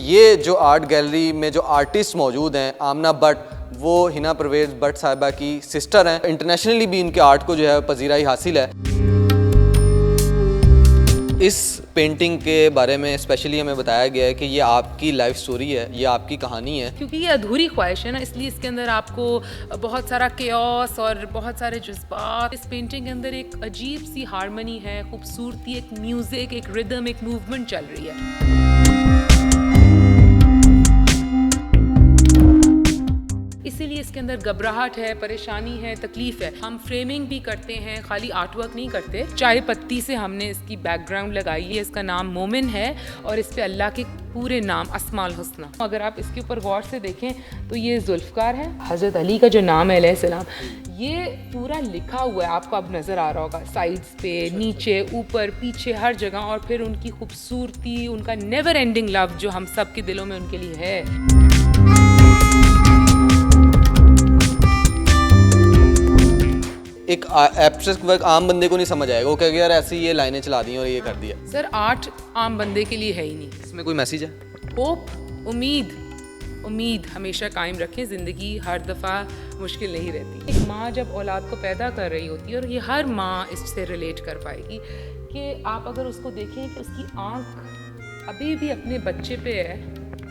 ये जो art gallery में जो आर्टिस्ट मौजूद हैं, आमना भट्ट, वो हिना परवेज़ भट्ट साहिबा की सिस्टर हैं। इंटरनेशनली भी इनके आर्ट को जो है पजीराई हासिल है। इस पेंटिंग के बारे में स्पेशली हमें बताया गया है कि ये आपकी लाइफ स्टोरी है, ये आपकी कहानी है। क्योंकि ये अधूरी ख्वाहिश है ना, इसलिए इसके अंदर आपको बहुत सारा केओस और बहुत सारे जज्बात। इस पेंटिंग के अंदर एक अजीब सी हारमनी है, खूबसूरती, एक म्यूजिक, एक रिदम, एक मूवमेंट चल रही है। इसीलिए इसके अंदर घबराहट है, परेशानी है, तकलीफ है। हम फ्रेमिंग भी करते हैं, खाली आर्ट वर्क नहीं करते। चाय पत्ती से हमने इसकी बैकग्राउंड लगाई है। इसका नाम मोमिन है और इस पे अल्लाह के पूरे नाम अस्माउल हुस्ना। अगर आप इसके ऊपर गौर से देखें तो ये जुल्फ़कार है, हज़रत अली का जो नाम है अलैहिस्सलाम, ये पूरा लिखा हुआ है। आपको अब नज़र आ रहा होगा साइड्स पे, नीचे, ऊपर, पीछे, हर जगह। और फिर उनकी खूबसूरती, उनका नेवर एंडिंग लव जो हम सब के दिलों में उनके लिए है। एक एब्स्ट्रैक्ट वर्क आम बंदे को नहीं समझ आएगा, वो कहेगा यार ऐसे ये लाइनें चला दी और ये कर दिया। सर आर्ट आम बंदे के लिए है ही नहीं। इसमें कोई मैसेज है? होप, उम्मीद हमेशा कायम रखें। ज़िंदगी हर दफ़ा मुश्किल नहीं रहती। एक माँ जब औलाद को पैदा कर रही होती है, और ये हर माँ इससे रिलेट कर पाएगी कि आप अगर उसको देखें कि उसकी आँख अभी भी अपने बच्चे पे है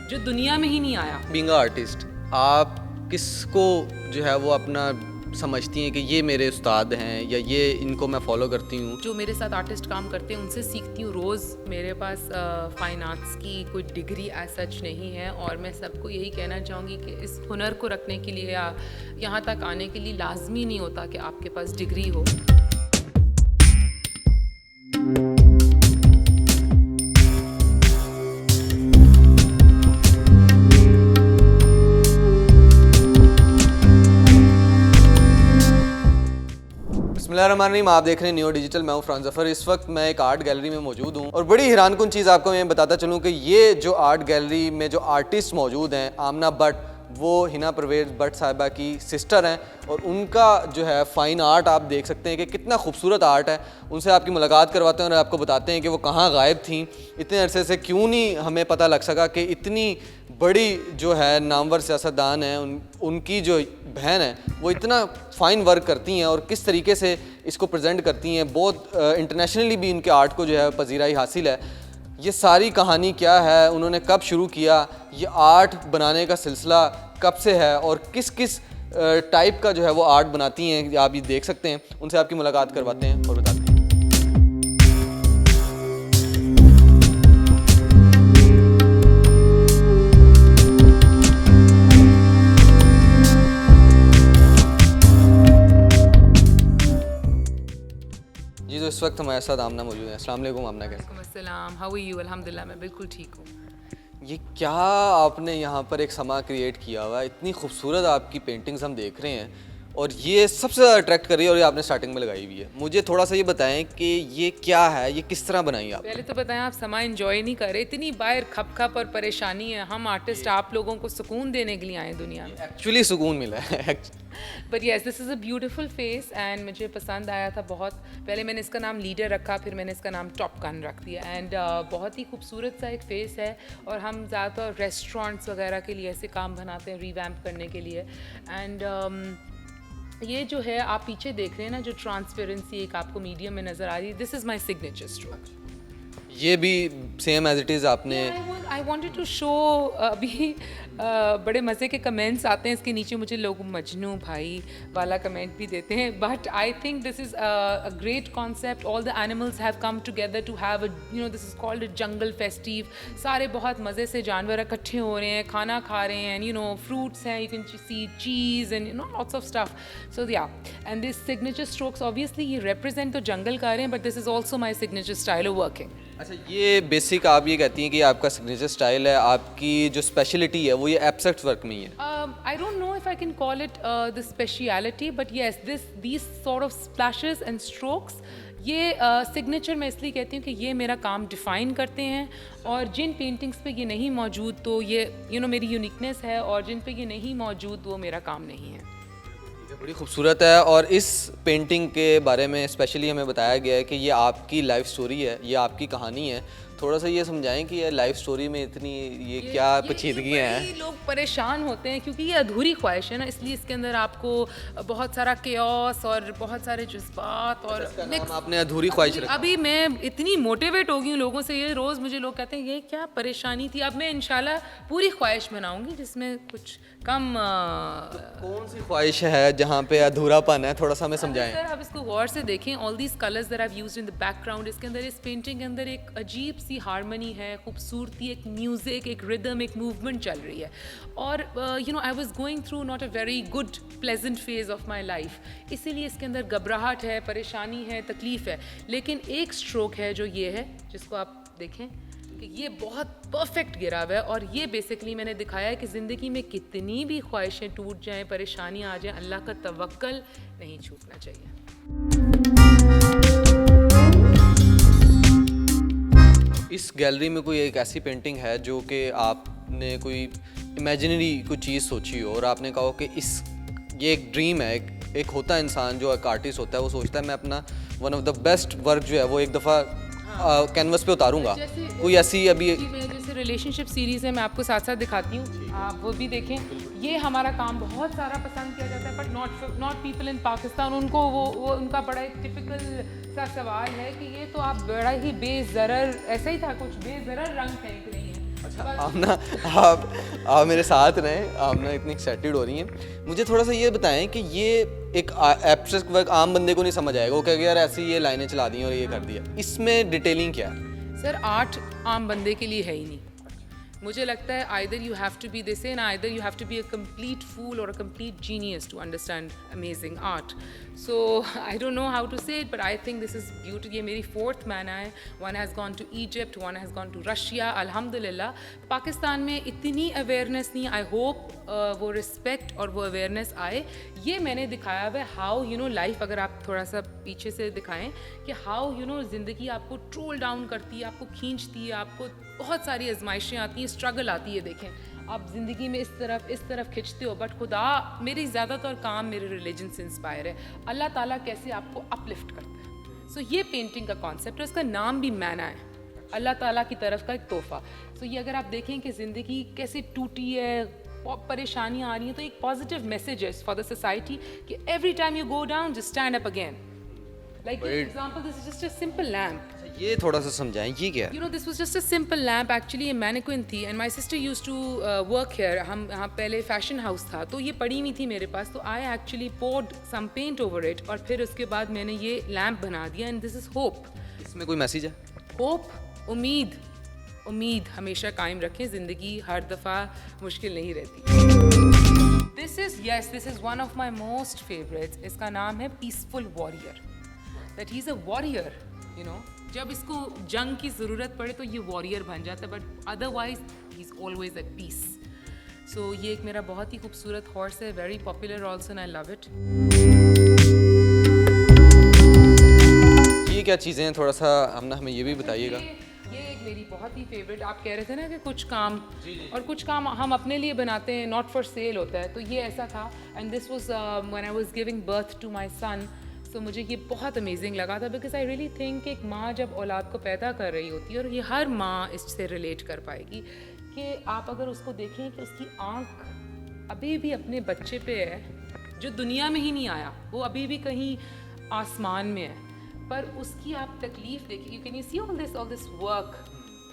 जो दुनिया में ही नहीं आया। बीइंग आर्टिस्ट, आप किसको जो है वो अपना समझती हैं कि ये मेरे उस्ताद हैं या ये इनको मैं फॉलो करती हूँ? जो मेरे साथ आर्टिस्ट काम करते हैं उनसे सीखती हूँ रोज़। मेरे पास फ़ाइन आर्ट्स की कोई डिग्री एज सच नहीं है, और मैं सबको यही कहना चाहूँगी कि इस हुनर को रखने के लिए या यहाँ तक आने के लिए लाजमी नहीं होता कि आपके पास डिग्री हो। बिस्मिल्लाहिर्रहमानिर्रहीम, आप देख रहे हैं न्यू डिजिटल। मैं हूं फरहान ज़फ़र। इस वक्त मैं एक आर्ट गैलरी में मौजूद हूं और बड़ी हैरानकुन चीज़ आपको मैं बताता चलूं कि ये जो आर्ट गैलरी में जो आर्टिस्ट मौजूद हैं, आमना भट्ट, वो हिना परवेज़ भट्ट साहिबा की सिस्टर हैं और उनका जो है फ़ाइन आर्ट आप देख सकते हैं कि कितना खूबसूरत आर्ट है। उनसे आपकी मुलाकात करवाते हैं और आपको बताते हैं कि वो कहाँ गायब थी, इतने अरसे से क्यों नहीं हमें पता लग सका कि इतनी बड़ी जो है नामवर सियासतदान है, उनकी जो बहन है वो इतना फ़ाइन वर्क करती हैं और किस तरीके से इसको प्रेजेंट करती हैं। बहुत इंटरनेशनली भी इनके आर्ट को जो है पजीराई हासिल है। ये सारी कहानी क्या है, उन्होंने कब शुरू किया, ये आर्ट बनाने का सिलसिला कब से है और किस किस टाइप का जो है वो आर्ट बनाती हैं, आप ये देख सकते हैं। उनसे आपकी मुलाकात करवाते हैं और बताते हैं। जी, तो इस वक्त हमारे साथ आमना मौजूद है। अस्सलाम वालेकुम आमना, कैसे? वालेकुम अस्सलाम, हाउ आर यू? अल्हम्दुलिल्लाह मैं बिल्कुल ठीक हूँ। ये क्या आपने यहाँ पर एक समा क्रिएट किया हुआ है, इतनी खूबसूरत आपकी पेंटिंग्स हम देख रहे हैं और ये सबसे ज़्यादा अट्रैक्ट कर रही है और ये आपने स्टार्टिंग में लगाई हुई है। मुझे थोड़ा सा ये बताएं कि ये क्या है, ये किस तरह बनाई आप? पहले तो बताएं, आप समा एंजॉय नहीं कर रहे, इतनी बाहर खप और परेशानी है। हम आर्टिस्ट आप लोगों को सुकून देने के लिए आए दुनिया में। एक्चुअली सुकून मिला है। But yes, this is a beautiful face and मुझे पसंद आया था बहुत। पहले मैंने इसका नाम लीडर रखा, फिर मैंने इसका नाम टॉप गन रख दिया। एंड बहुत ही खूबसूरत सा एक फेस है और हम ज़्यादातर रेस्टोरेंट्स वगैरह के लिए ऐसे काम बनाते हैं रिवैम्प करने के लिए। एंड ये जो है आप पीछे देख रहे हैं ना, जो ट्रांसपेरेंसी एक आपको मीडियम में नज़र आ रही है, this is my signature stroke. ये भी सेम एज इट इज़ आपने? I wanted to show. अभी बड़े मज़े के कमेंट्स आते हैं इसके नीचे, मुझे लोग मजनू भाई वाला कमेंट भी देते हैं, but I think this is a great concept. All the animals have come together to have this is called a jungle festive. सारे बहुत मज़े से जानवर इकट्ठे हो रहे हैं, खाना खा रहे हैं, फ्रूट्स हैं, you can see cheese and lots of stuff. So ya, and this signature strokes obviously ये रिप्रेजेंट तो जंगल कर रहे हैं, but this is also my signature style of working. अच्छा, ये बेसिक आप ये कहती हैं कि आपका सिग्नेचर स्टाइल है, आपकी जो स्पेशलिटी है वो ये एब्स्ट्रैक्ट वर्क में ही है? I don't know if I can call it the speciality, but yes, these sort of splashes and strokes, ये सिग्नेचर मैं इसलिए कहती हूँ कि ये मेरा काम डिफ़ाइन करते हैं। और जिन पेंटिंग्स पे ये नहीं मौजूद तो ये मेरी यूनिकनेस है, और जिन पे ये नहीं मौजूद वो मेरा काम नहीं है। बड़ी खूबसूरत है। और इस पेंटिंग के बारे में स्पेशली हमें बताया गया है कि ये आपकी लाइफ स्टोरी है, ये आपकी कहानी है। थोड़ा सा ये समझाएं कि ये लाइफ स्टोरी में इतनी ये क्या पेचीदगियाँ हैं। कई लोग परेशान होते हैं क्योंकि ये अधूरी ख्वाहिश है ना, इसलिए इसके अंदर आपको बहुत सारा केओस और बहुत सारे जज्बात और नाम आपने अधूरी ख्वाहिश रखा। अभी मैं इतनी मोटिवेट हो गई हूँ लोगों से, ये रोज़ मुझे लोग कहते हैं ये क्या परेशानी थी। अब मैं इंशाल्लाह पूरी ख्वाहिश बनाऊंगी जिसमें कुछ कम कौन सी ख्वाहिश है जहाँ पे अधूरापन है, थोड़ा सा हमें समझाएं। सर आप इसको गौर से देखें, all these colours that I used in the background, इसके अंदर इस पेंटिंग के अंदर एक अजीब सी हारमनी है, खूबसूरती, एक म्यूज़िक, एक रिदम, एक मूवमेंट चल रही है। और you know I was going through not a very good pleasant phase of my life, इसीलिए इसके अंदर घबराहट है, परेशानी है, तकलीफ़ है। लेकिन एक स्ट्रोक है जो ये है, जिसको आप देखें कि ये बहुत परफेक्ट गिरा हुआ है। और ये बेसिकली मैंने दिखाया है कि ज़िंदगी में कितनी भी ख्वाहिशें टूट जाएं, परेशानियां आ जाएं, अल्लाह का तवक्कल नहीं छूटना चाहिए। इस गैलरी में कोई एक ऐसी पेंटिंग है जो कि आपने कोई इमेजिनरी कोई चीज़ सोची हो और आपने कहा हो कि ये एक ड्रीम है, एक होता है इंसान जो एक आर्टिस्ट होता है, वो सोचता है मैं अपना one of the best work जो है वो एक दफ़ा कैनवस पे उतारूंगा। कोई ऐसी अभी मैं जैसे रिलेशनशिप सीरीज़ है, मैं आपको साथ साथ दिखाती हूँ, आप वो भी देखें। ये हमारा काम बहुत सारा पसंद किया जाता है, but not people in Pakistan. उनको वो उनका बड़ा एक टिपिकल सा सवाल है कि ये तो आप बड़ा ही बेज़रर, ऐसा ही था कुछ, बेज़रर रंग फेंक रही हैं। आमना आप मेरे साथ रहें, आमना इतनी एक्साइटेड हो रही हैं। मुझे थोड़ा सा ये बताएं कि ये एक एब्स्ट्रैक्ट वर्क आम बंदे को नहीं समझ आएगा, वो कहेगा यार ऐसी ये लाइनें चला दी और ये कर दिया, इसमें डिटेलिंग क्या है? सर आर्ट आम बंदे के लिए है ही नहीं। मुझे लगता है either you have to be this in, either you have to be a complete fool और a complete genius to understand amazing art. So I don't know how to say it, but I think this is beauty. ये मेरी 4th मैना है, one has gone to Egypt, one has gone to Russia. अल्हम्दुलिल्लाह पाकिस्तान में इतनी awareness नहीं, I hope वो respect और वो अवेयरनेस आए। ये मैंने दिखाया हुआ है हाउ यू नो लाइफ, अगर आप थोड़ा सा पीछे से दिखाएं कि हाउ यू नो ज़िंदगी आपको ट्रोल डाउन करती है, आपको खींचती है, आपको बहुत सारी आजमाइशें आती हैं, स्ट्रगल आती है। देखें आप ज़िंदगी में इस तरफ खिंचते हो, बट खुदा मेरी ज़्यादातर काम मेरे रिलीजन से इंस्पायर है, अल्लाह ताला कैसे आपको अपलिफ्ट करता है। सो ये पेंटिंग का कॉन्सेप्ट है, उसका नाम भी मैना है, अल्लाह ताला की तरफ का एक तोहफ़ा। सो ये अगर आप देखें कि ज़िंदगी कैसे टूटी है, परेशानियाँ आ रही हैं, तो एक पॉजिटिव मैसेज है फॉर द सोसाइटी कि every time you go down just stand up again. Like for example this is just a simple lamp. ये थोड़ा सा समझाएं ये क्या है? You know, this was just a simple lamp. Actually, ये मैनिक्विन थी, and my sister used to work here. हम यहाँ पहले फैशन हाउस था, तो ये पड़ी हुई थी मेरे पास, तो I actually poured some paint over it, और फिर उसके बाद मैंने ये लैम्प बना दिया, and this is hope. इसमें कोई मैसेज है? होप, उम्मीद हमेशा कायम रखें, ज़िंदगी हर दफ़ा मुश्किल नहीं रहती। This is one of my most favorites. इसका नाम है Peaceful Warrior. That he's a warrior, you know. जब इसको जंग की ज़रूरत पड़े तो ये वॉरियर बन जाता है, but otherwise he is always at peace. So ये एक मेरा बहुत ही खूबसूरत हॉर्स है, very popular also, and I love it. ये क्या चीज़ें हैं, थोड़ा सा हमें ये भी बताइएगा। ये एक मेरी बहुत ही फेवरेट, आप कह रहे थे ना कि कुछ काम और कुछ काम हम अपने लिए बनाते हैं, नॉट फॉर सेल होता है, तो ये ऐसा था। And this was when I was giving birth to my son. तो मुझे ये बहुत अमेजिंग लगा था, बिकॉज आई रियली थिंक एक माँ जब औलाद को पैदा कर रही होती है, और ये हर माँ इससे रिलेट कर पाएगी कि आप अगर उसको देखें कि उसकी आँख अभी भी अपने बच्चे पे है जो दुनिया में ही नहीं आया, वो अभी भी कहीं आसमान में है, पर उसकी आप तकलीफ़ देखिए, you can you see all this work.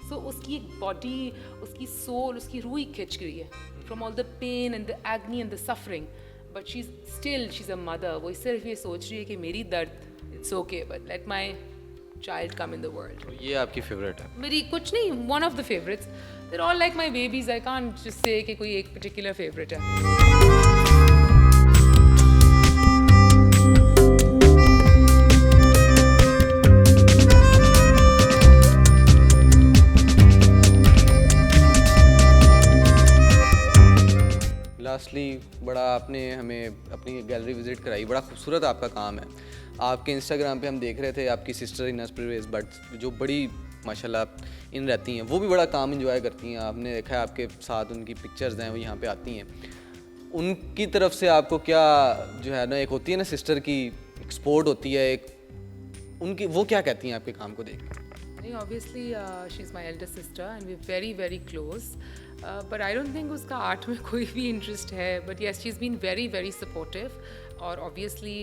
So उसकी एक बॉडी, उसकी सोल, उसकी रूह ही खिंच गई है from all the pain and the agony and the suffering, but she's a mother. वो सिर्फ ये सोच रही है कि मेरी दर्द it's okay, but let my child come in the world. ये आपकी फेवरेट है? मेरी कुछ नहीं, one of the favourites, they're all like my babies, I can't just say कि कोई एक पर्टिकुलर फेवरेट है। लास्टली बड़ा आपने हमें अपनी गैलरी विज़िट कराई, बड़ा खूबसूरत आपका काम है। आपके इंस्टाग्राम पे हम देख रहे थे आपकी सिस्टर इनस परवेज़ भट्ट जो बड़ी माशाल्लाह इन रहती हैं, वो भी बड़ा काम इंजॉय करती हैं। आपने देखा है आपके साथ उनकी पिक्चर्स हैं, वो यहाँ पे आती हैं। उनकी तरफ से आपको क्या जो है ना, एक होती है ना सिस्टर की एक सपोर्ट होती है, एक उनकी, वो क्या कहती हैं आपके काम को देख? नहीं, obviously she is my elder sister and we very very close, but I don't think उसका आर्ट में कोई भी इंटरेस्ट है, but yes she is been very very supportive. और ऑब्वियसली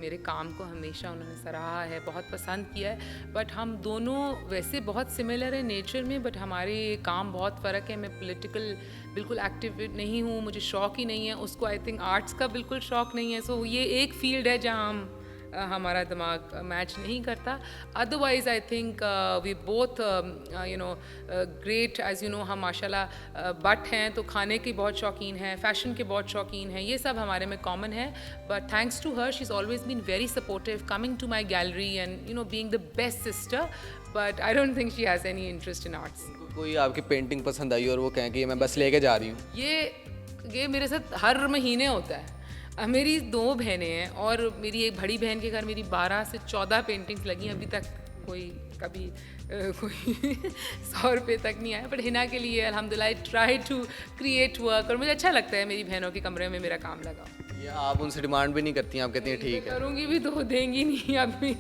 मेरे काम को हमेशा उन्होंने सराहा है, बहुत पसंद किया है। बट हम दोनों वैसे बहुत सिमिलर हैं नेचर में, बट हमारे काम बहुत फ़र्क है। मैं पॉलिटिकल बिल्कुल एक्टिव नहीं हूँ, मुझे शौक ही नहीं है, उसको आई थिंक आर्ट्स का बिल्कुल शौक नहीं है। सो ये एक फील्ड है जहाँ हम हमारा दिमाग मैच नहीं करता। Otherwise I think we both you know great, as you know हम माशाल्लाह बट हैं तो खाने के बहुत शौकीन हैं, फ़ैशन के बहुत शौकीन हैं, ये सब हमारे में कॉमन है। But thanks to her she is always been very supportive, coming to my gallery and you know being the best sister. But I don't think she has any interest in arts. कोई आपकी painting पसंद आई और वो कहें कि मैं बस लेके जा रही हूँ? ये मेरे साथ हर महीने होता है। मेरी 2 बहनें हैं और मेरी एक बड़ी बहन के घर मेरी 12 से 14 पेंटिंग्स लगी हैं। अभी तक कोई कभी कोई 100 रुपये तक नहीं आया, बट हिना के लिए अल्हम्दुलिल्लाह I try to create work, और मुझे अच्छा लगता है मेरी बहनों के कमरे में मेरा काम लगा। ये आप उनसे डिमांड भी नहीं करती हैं? आप कहती हैं ठीक है, करूँगी भी तो देंगी नहीं अभी,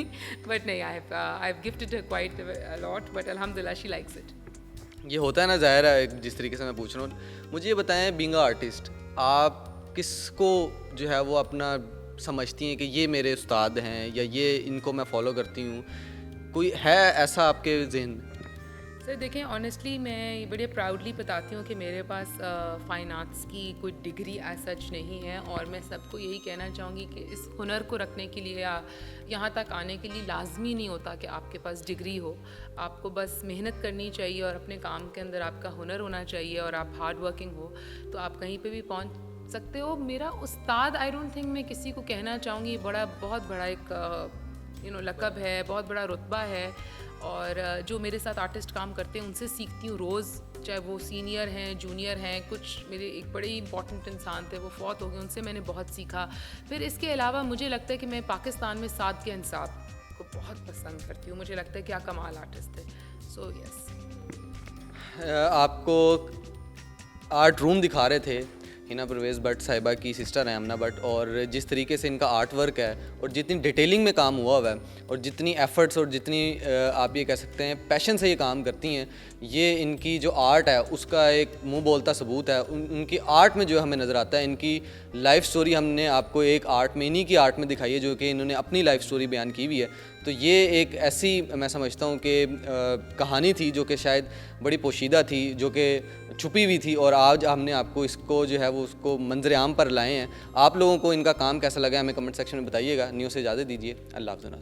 बट नहीं, I have gifted her quite a lot, but अल्हम्दुलिल्लाह शी लाइक्स इट। ये होता है ना, ज़ाहिर है जिस तरीके से मैं पूछ रहा हूँ। मुझे ये बताएं, बीइंग आर्टिस्ट आप किसको जो है वो अपना समझती हैं कि ये मेरे उस्ताद हैं या ये इनको मैं फॉलो करती हूँ? कोई है ऐसा आपके जहन में? सर देखें, ऑनेस्टली मैं बड़े प्राउडली बताती हूँ कि मेरे पास फ़ाइन आर्ट्स की कोई डिग्री एज सच नहीं है, और मैं सबको यही कहना चाहूँगी कि इस हुनर को रखने के लिए या यहाँ तक आने के लिए लाजमी नहीं होता कि आपके पास डिग्री हो। आपको बस मेहनत करनी चाहिए और अपने काम के अंदर आपका हुनर होना चाहिए और आप हार्ड वर्किंग हो तो आप कहीं पे भी पहुँच सकते हो। मेरा उस्ताद आई डोंट थिंक मैं किसी को कहना चाहूँगी, बहुत बड़ा एक यू नो लक़ब है, बहुत बड़ा रुतबा है, और जो मेरे साथ आर्टिस्ट काम करते हैं उनसे सीखती हूँ रोज़, चाहे वो सीनियर हैं, जूनियर हैं। कुछ मेरे एक बड़े इंपॉर्टेंट इंसान थे, वो फौत हो गए, उनसे मैंने बहुत सीखा। फिर इसके अलावा मुझे लगता है कि मैं पाकिस्तान में साद के इंसाफ को बहुत पसंद करती हूँ, मुझे लगता है क्या कमाल आर्टिस्ट थे। So yes. आपको आर्ट रूम दिखा रहे थे हिना परवेज़ भट्ट साहिबा की सिस्टर हैं अमना भट्ट, और जिस तरीके से इनका आर्ट वर्क है और जितनी डिटेलिंग में काम हुआ हुआ है और जितनी एफ़र्ट्स और जितनी आप ये कह सकते हैं पैशन से ये काम करती हैं, ये इनकी जो आर्ट है उसका एक मुंह बोलता सबूत है। उनकी आर्ट में जो हमें नज़र आता है, इनकी लाइफ स्टोरी हमने आपको एक आर्ट में, इन्हीं की आर्ट में दिखाई है जो कि इन्होंने अपनी लाइफ स्टोरी बयान की हुई है। तो ये एक ऐसी मैं समझता हूँ कि कहानी थी जो कि शायद बड़ी पोशीदा थी, जो कि छुपी हुई थी, और आज हमने आपको इसको जो है वो उसको मंजर आम पर लाए हैं। आप लोगों को इनका काम कैसा लगा हमें कमेंट सेक्शन में बताइएगा। न्यूज़ से इजाज़त दीजिए। अल्लाह हाफ़िज़।